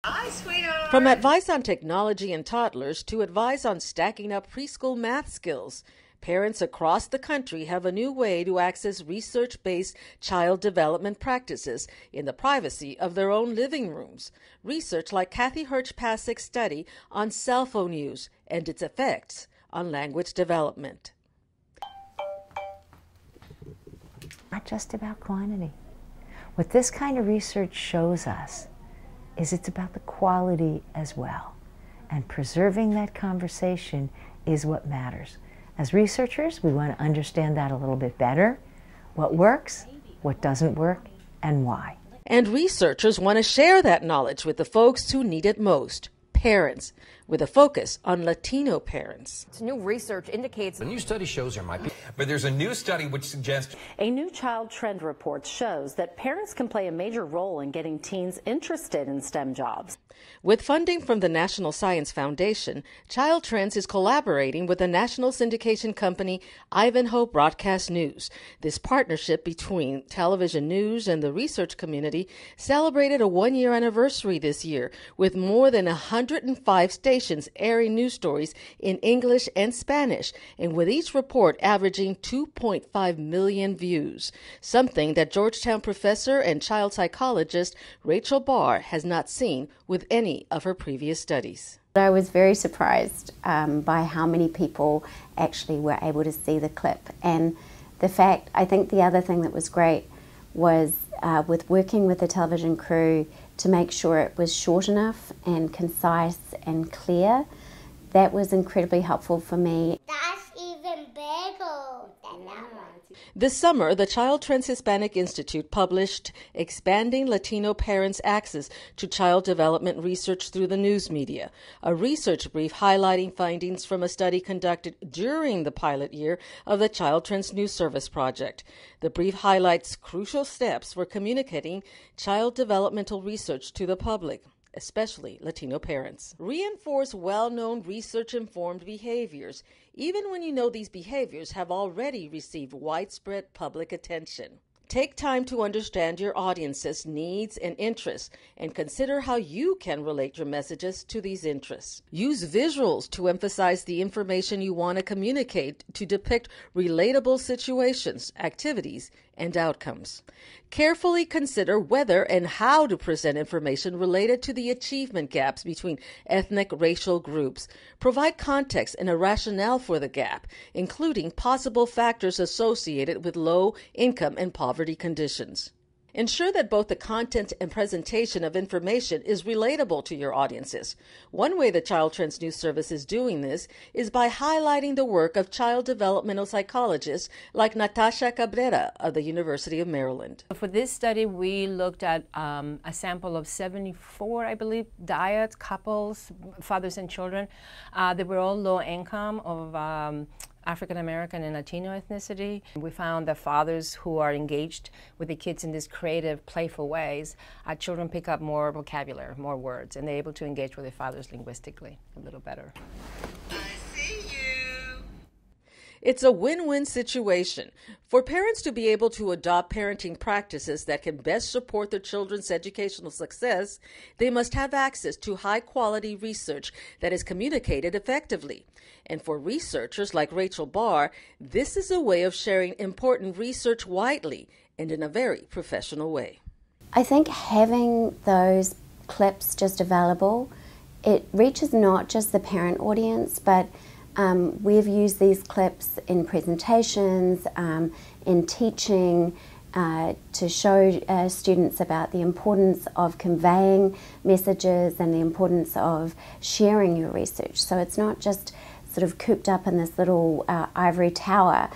Hi, sweetheart. From advice on technology and toddlers to advice on stacking up preschool math skills, parents across the country have a new way to access research-based child development practices in the privacy of their own living rooms. Research like Kathy Hirsch-Passick's study on cell phone use and its effects on language development. Not just about quantity. What this kind of research shows us is it's about the quality as well. And preserving that conversation is what matters. As researchers, we want to understand that a little bit better. What works, what doesn't work, and why. And researchers want to share that knowledge with the folks who need it most, parents, with a focus on Latino parents. New research indicates a new study shows there might be, but there's a new study which suggests a new Child Trend report shows that parents can play a major role in getting teens interested in STEM jobs. With funding from the National Science Foundation, Child Trends is collaborating with the national syndication company Ivanhoe Broadcast News. This partnership between television news and the research community celebrated a one-year anniversary this year, with more than 105 stations airing news stories in English and Spanish, and with each report averaging 2.5 million views, something that Georgetown professor and child psychologist Rachel Barr has not seen with any of her previous studies. I was very surprised by how many people actually were able to see the clip. And the fact, I think the other thing that was great was with working with the television crew to make sure it was short enough and concise and clear. That was incredibly helpful for me. That's even bigger than that one. This summer, the Child Trends Hispanic Institute published Expanding Latino Parents' Access to Child Development Research Through the News Media, a research brief highlighting findings from a study conducted during the pilot year of the Child Trends News Service project. The brief highlights crucial steps for communicating child developmental research to the public, especially Latino parents. Reinforce well-known research-informed behaviors, even when you know these behaviors have already received widespread public attention. Take time to understand your audience's needs and interests and consider how you can relate your messages to these interests. Use visuals to emphasize the information you want to communicate to depict relatable situations, activities, and outcomes. Carefully consider whether and how to present information related to the achievement gaps between ethnic racial groups. Provide context and a rationale for the gap, including possible factors associated with low income and poverty conditions. Ensure that both the content and presentation of information is relatable to your audiences. One way the Child Trends News Service is doing this is by highlighting the work of child developmental psychologists like Natasha Cabrera of the University of Maryland. For this study, we looked at a sample of 74, I believe, dyads, couples, fathers and children. They were all low income of African American and Latino ethnicity. We found that fathers who are engaged with the kids in these creative, playful ways, children pick up more vocabulary, more words, and they're able to engage with their fathers linguistically a little better. I see you. It's a win-win situation. For parents to be able to adopt parenting practices that can best support their children's educational success, they must have access to high-quality research that is communicated effectively. And for researchers like Rachel Barr, this is a way of sharing important research widely and in a very professional way. I think having those clips just available, it reaches not just the parent audience, but we've used these clips in presentations, in teaching, to show students about the importance of conveying messages and the importance of sharing your research. So it's not just sort of cooped up in this little ivory tower.